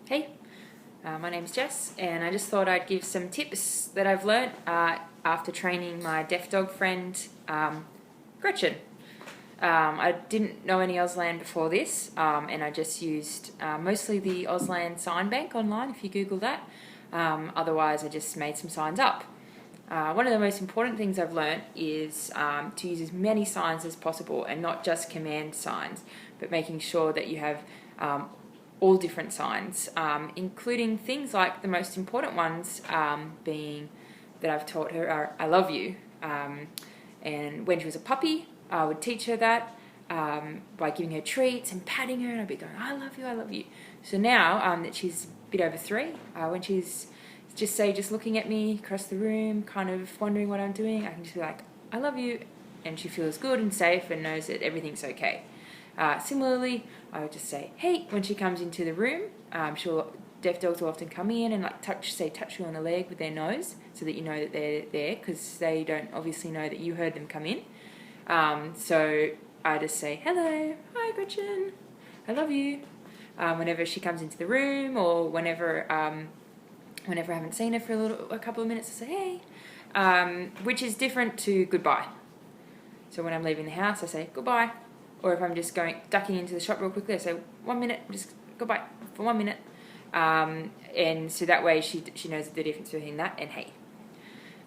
Hey, my name's Jess, and I just thought I'd give some tips that I've learnt after training my deaf dog friend, Gretchen. I didn't know any Auslan before this, and I just used mostly the Auslan sign bank online, if you Google that. Otherwise, I just made some signs up. One of the most important things I've learnt is to use as many signs as possible, and not just command signs, but making sure that you have all different signs, including things like the most important ones being that I've taught her are I love you. And when she was a puppy, I would teach her that by giving her treats and patting her, and I'd be going, I love you, I love you. So now that she's a bit over 3, when she's just looking at me across the room, kind of wondering what I'm doing, I can just be like, I love you, and she feels good and safe and knows that everything's okay. Similarly, I would just say, hey, when she comes into the room. Deaf dogs will often come in and touch you on the leg with their nose so that you know that they're there, because they don't obviously know that you heard them come in. So I just say, hello, hi Gretchen, I love you. Whenever she comes into the room, or whenever I haven't seen her for a couple of minutes, I say, hey, which is different to goodbye. So when I'm leaving the house, I say goodbye. Or if I'm just ducking into the shop real quickly, I say 1 minute, just goodbye for 1 minute. And so that way she knows the difference between that and hey.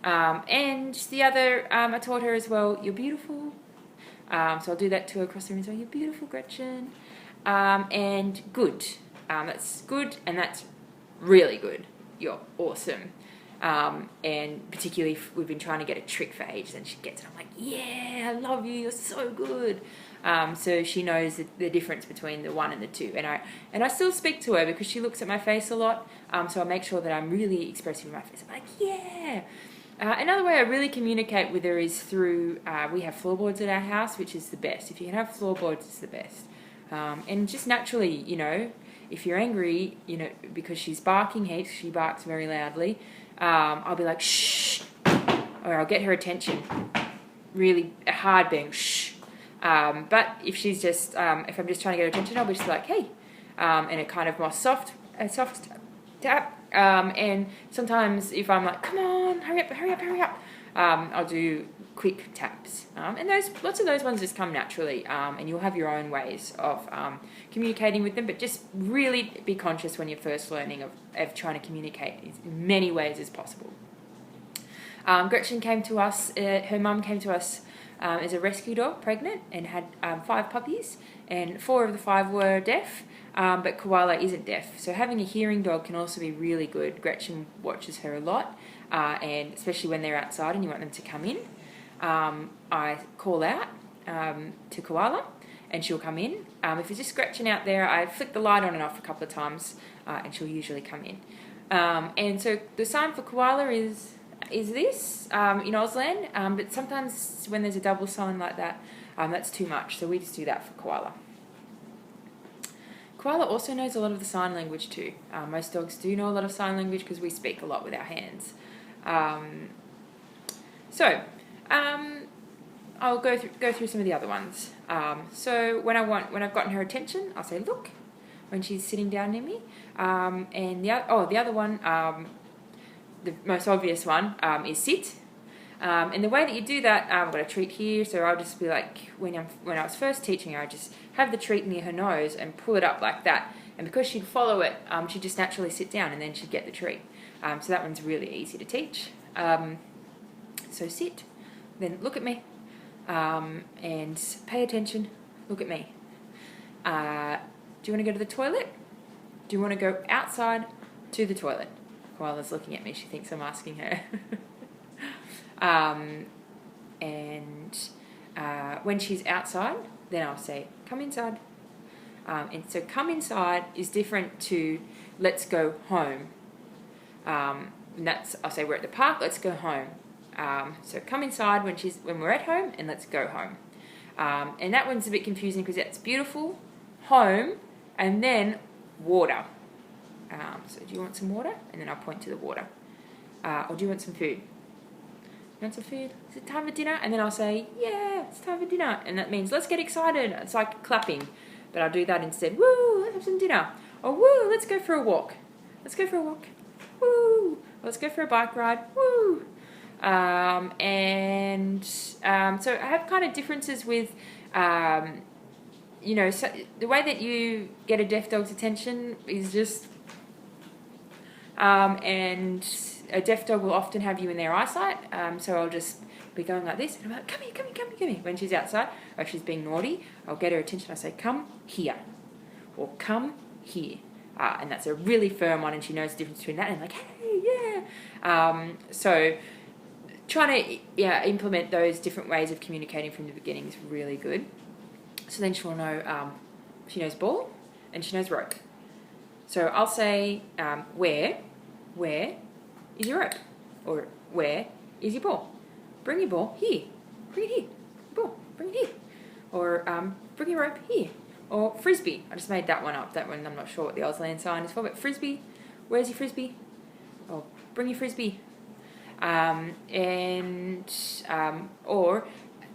And the other, I taught her as well, you're beautiful. So I'll do that to her across the room as well, you're beautiful, Gretchen. And good. That's good, and that's really good. You're awesome. And particularly if we've been trying to get a trick for ages and she gets it, I'm like, yeah, I love you, you're so good. So she knows the difference between the 1 and the 2, and I still speak to her because she looks at my face a lot, so I make sure that I'm really expressive in my face. I'm like, yeah. Another way I really communicate with her is through, we have floorboards at our house, which is the best. If you can have floorboards, it's the best. And just naturally, if you're angry, because she's barking heaps, she barks very loudly, I'll be like, shh, or I'll get her attention. Really hard being, shh. But if she's just, if I'm just trying to get her attention, I'll be just like, hey, and a kind of more soft tap. And sometimes if I'm like, come on, hurry up, I'll do quick taps. And lots of those ones just come naturally, and you'll have your own ways of communicating with them, but just really be conscious when you're first learning of trying to communicate in as many ways as possible. Gretchen came to us, her mum came to us as a rescue dog, pregnant, and had 5 puppies, and 4 of the 5 were deaf, but Koala isn't deaf. So having a hearing dog can also be really good. Gretchen watches her a lot, and especially when they're outside and you want them to come in. I call out to Koala, and she'll come in. If it's just Gretchen out there, I flick the light on and off a couple of times, and she'll usually come in. And so the sign for Koala is this in Auslan, but sometimes when there's a double sign like that, that's too much, so we just do that for Koala. Koala also knows a lot of the sign language too. Most dogs do know a lot of sign language because we speak a lot with our hands. I'll go through some of the other ones. So when I've gotten her attention, I'll say look when she's sitting down near me. And the other one, the most obvious one, is sit. And the way that you do that, I've got a treat here, so I'll just be like, when I was first teaching her, I just have the treat near her nose and pull it up like that. And because she'd follow it, she'd just naturally sit down and then she'd get the treat. So that one's really easy to teach. So sit, then look at me, and pay attention, look at me. Do you want to go to the toilet? Do you want to go outside to the toilet? Koala's looking at me, she thinks I'm asking her. When she's outside, then I'll say, come inside. And so come inside is different to let's go home. And I'll say we're at the park, let's go home. So come inside when we're at home, and let's go home. And that one's a bit confusing because it's beautiful, home, and then water. So do you want some water? And then I'll point to the water. Or do you want some food? You want some food? Is it time for dinner? And then I'll say, yeah, it's time for dinner. And that means let's get excited. It's like clapping. But I'll do that instead. Woo, let's have some dinner. Or woo, let's go for a walk. Let's go for a walk. Woo. Let's go for a bike ride. Woo. So I have kind of differences with, so the way that you get a deaf dog's attention is just, and a deaf dog will often have you in their eyesight. So I'll just be going like this, and I'm like, come here, come here, come here, come here. When she's outside, or if she's being naughty, I'll get her attention. I say, come here, or come here. And that's a really firm one, and she knows the difference between that and like, hey, yeah. So trying to implement those different ways of communicating from the beginning is really good. So then she'll know, she knows ball and she knows rope. So I'll say, where is your rope? Or where is your ball? Bring your ball here. Bring it here. Ball, bring it here. Or bring your rope here. Or frisbee. I just made that one up. That one I'm not sure what the Auslan sign is for, but frisbee. Where's your frisbee? Or bring your frisbee. Or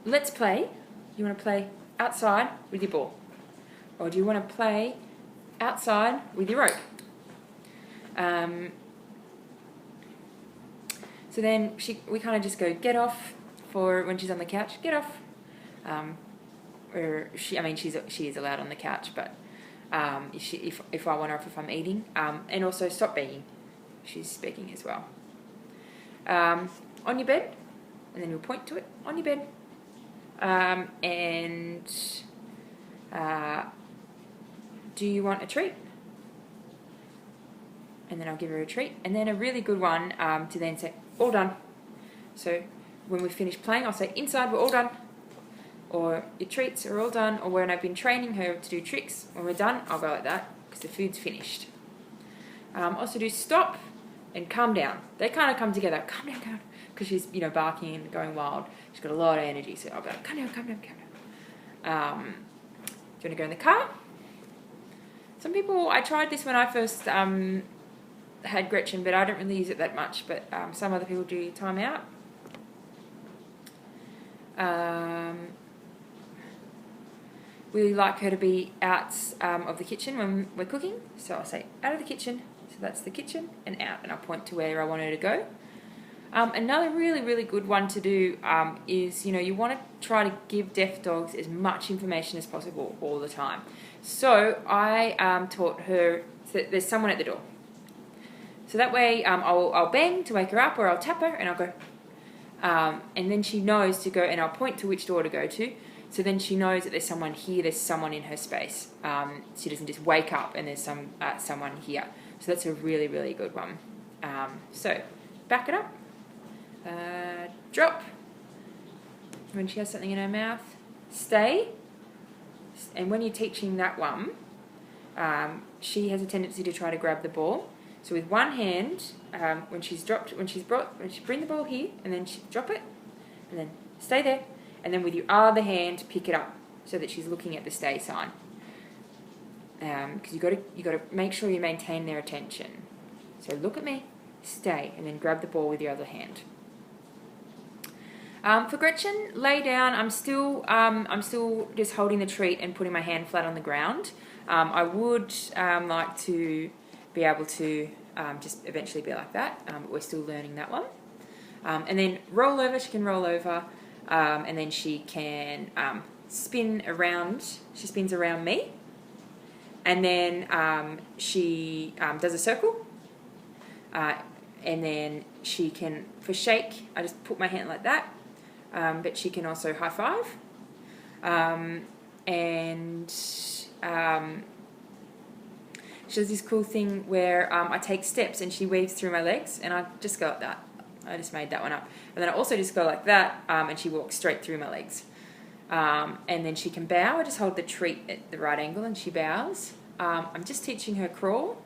let's play. You want to play outside with your ball, or do you want to play outside with your rope? So then we kind of just go get off for when she's on the couch. Get off. She is allowed on the couch, but if I want her off, if I'm eating, and also stop begging. She's begging as well. On your bed, and then you'll point to it on your bed. Do you want a treat? And then I'll give her a treat. And then a really good one to then say, all done. So when we finish playing, I'll say, inside, we're all done. Or your treats are all done. Or when I've been training her to do tricks, when we're done, I'll go like that because the food's finished. Also do stop and calm down. They kind of come together. Calm down, calm down. Because she's, barking and going wild. She's got a lot of energy. So I'll go, calm down, calm down, calm down. Do you want to go in the car? Some people, I tried this when I first had Gretchen, but I don't really use it that much. But some other people do time out. We like her to be out of the kitchen when we're cooking. So I'll say, out of the kitchen. So that's the kitchen and out. And I'll point to where I want her to go. Another really, really good one to do is, you want to try to give deaf dogs as much information as possible all the time. So I taught her that there's someone at the door. So that way I'll bang to wake her up, or I'll tap her and I'll go. And then she knows to go, and I'll point to which door to go to. So then she knows that there's someone here, there's someone in her space. She doesn't just wake up and there's someone here. So that's a really, really good one. So back it up. Drop. When she has something in her mouth, stay. And when you're teaching that one, she has a tendency to try to grab the ball. So with one hand, when she bring the ball here, and then she drop it, and then stay there, and then with your other hand, pick it up so that she's looking at the stay sign. Because you got to make sure you maintain their attention. So look at me, stay, and then grab the ball with your other hand. For Gretchen, lay down. I'm still just holding the treat and putting my hand flat on the ground. I would like to be able to just eventually be like that, but we're still learning that one. And then roll over. She can roll over, and then she can spin around. She spins around me, and then she does a circle. And then she can, for shake, I just put my hand like that. But she can also high five. She does this cool thing where I take steps and she weaves through my legs, and I just go like that. I just made that one up. And then I also just go like that, and she walks straight through my legs. And then she can bow. I just hold the treat at the right angle and she bows. I'm just teaching her crawl.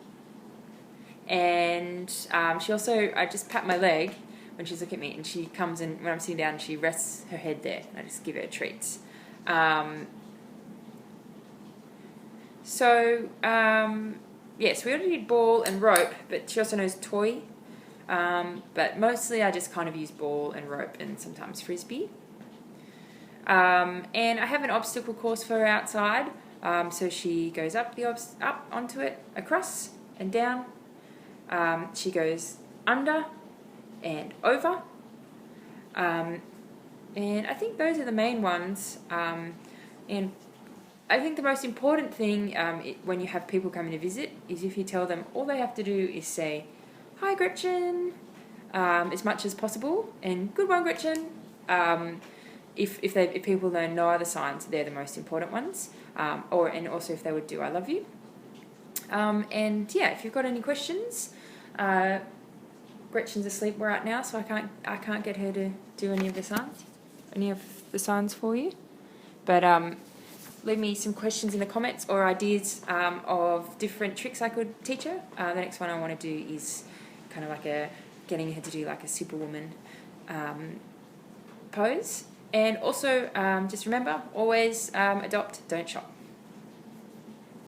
And she also, I just pat my leg when she's looking at me, and she comes in when I'm sitting down and she rests her head there, and I just give her treats. Yes, we already did ball and rope, but she also knows toy. But mostly I just kind of use ball and rope and sometimes frisbee. And I have an obstacle course for her outside. So she goes up up onto it, across and down. She goes under and over. And I think those are the main ones. And I think the most important thing when you have people coming to visit is if you tell them all they have to do is say, "Hi, Gretchen," as much as possible, and "Good one, Gretchen." If people learn no other signs, they're the most important ones. And also if they would do "I love you." And yeah, if you've got any questions, Gretchen's asleep right now, so I can't get her to do any of the signs for you. But leave me some questions in the comments or ideas of different tricks I could teach her. The next one I want to do is kind of like getting her to do like a Superwoman pose. And also just remember, always adopt, don't shop.